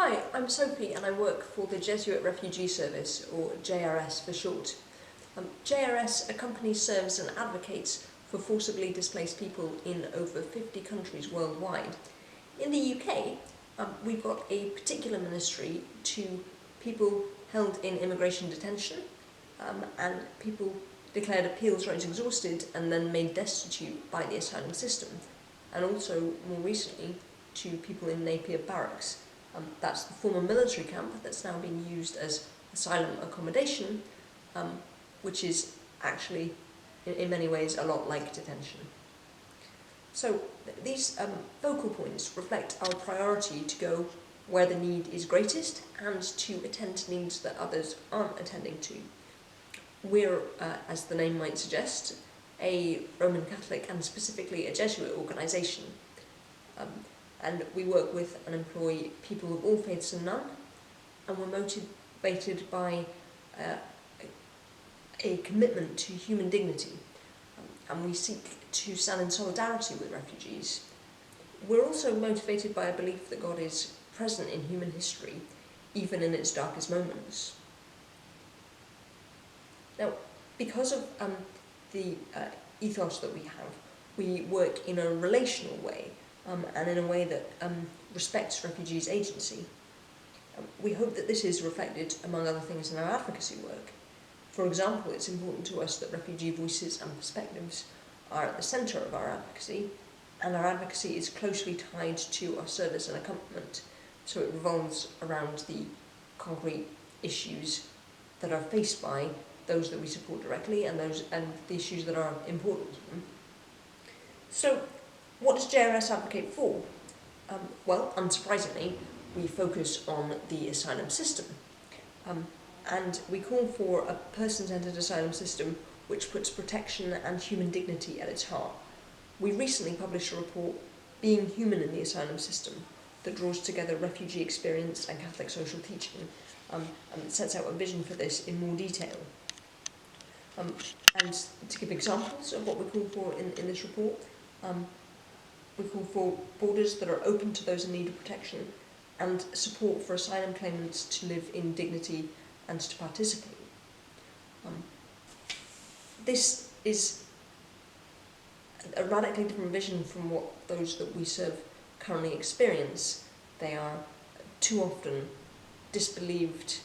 Hi, I'm Sophie and I work for the Jesuit Refugee Service, or JRS for short. JRS accompanies, serves and advocates for forcibly displaced people in over 50 countries worldwide. In the UK, we've got a particular ministry to people held in immigration detention and people declared appeals rights exhausted and then made destitute by the asylum system, and also more recently to people in Napier Barracks. That's the former military camp that's now being used as asylum accommodation, which is actually in many ways a lot like detention. So these focal points reflect our priority to go where the need is greatest and to attend to needs that others aren't attending to. We're, as the name might suggest, a Roman Catholic and specifically a Jesuit organisation. And we work with and employ people of all faiths and none, and we're motivated by a commitment to human dignity, and we seek to stand in solidarity with refugees. We're also motivated by a belief that God is present in human history, even in its darkest moments. Now, because of the ethos that we have, we work in a relational way, and in a way that respects refugees' agency. We hope that this is reflected, among other things, in our advocacy work. For example, it's important to us that refugee voices and perspectives are at the centre of our advocacy, and our advocacy is closely tied to our service and accompaniment, so it revolves around the concrete issues that are faced by those that we support directly and the issues that are important to them. So, what does JRS advocate for? Well, unsurprisingly, we focus on the asylum system. And we call for a person-centred asylum system which puts protection and human dignity at its heart. We recently published a report, Being Human in the Asylum System, that draws together refugee experience and Catholic social teaching, and it sets out a vision for this in more detail. And to give examples of what we call for in this report, we call for borders that are open to those in need of protection and support for asylum claimants to live in dignity and to participate. This is a radically different vision from what those that we serve currently experience. They are too often disbelieved,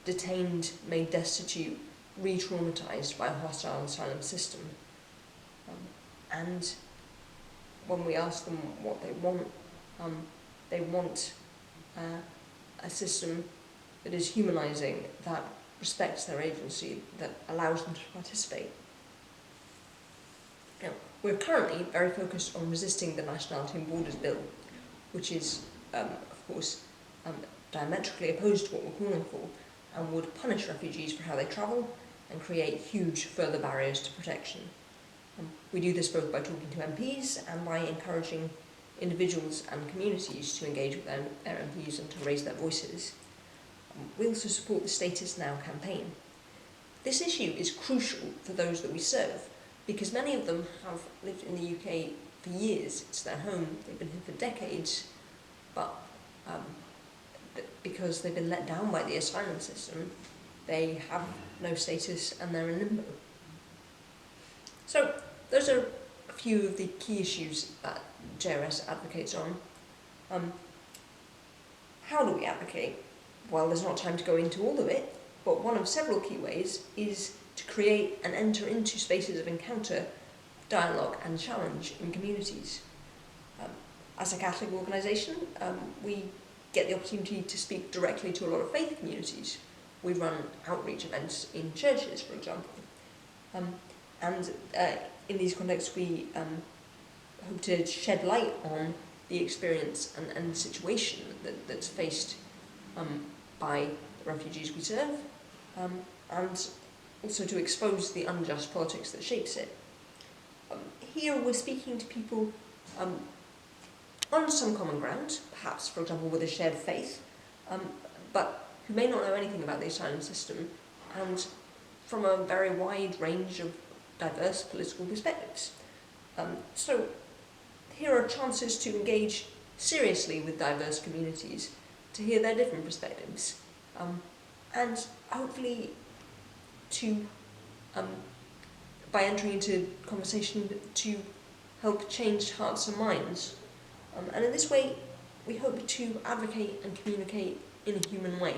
detained, made destitute, re-traumatised by a hostile asylum system. And when we ask them what they want a system that is humanising, that respects their agency, that allows them to participate. Now, we're currently very focused on resisting the Nationality and Borders Bill, which is, of course, diametrically opposed to what we're calling for, and would punish refugees for how they travel and create huge further barriers to protection. We do this both by talking to MPs and by encouraging individuals and communities to engage with their MPs and to raise their voices. We also support the Status Now campaign. This issue is crucial for those that we serve, because many of them have lived in the UK for years. It's their home, they've been here for decades, but because they've been let down by the asylum system, they have no status and they're in limbo. So, those are a few of the key issues that JRS advocates on. How do we advocate? Well, there's not time to go into all of it, but one of several key ways is to create and enter into spaces of encounter, dialogue and challenge in communities. As a Catholic organisation, we get the opportunity to speak directly to a lot of faith communities. We run outreach events in churches, for example. And in these contexts, we hope to shed light on the experience and the situation that's faced by the refugees we serve, and also to expose the unjust politics that shapes it. Here we're speaking to people on some common ground, perhaps, for example, with a shared faith, but who may not know anything about the asylum system, and from a very wide range of diverse political perspectives. So here are chances to engage seriously with diverse communities to hear their different perspectives, and hopefully to, by entering into conversation, to help change hearts and minds. And in this way, we hope to advocate and communicate in a human way.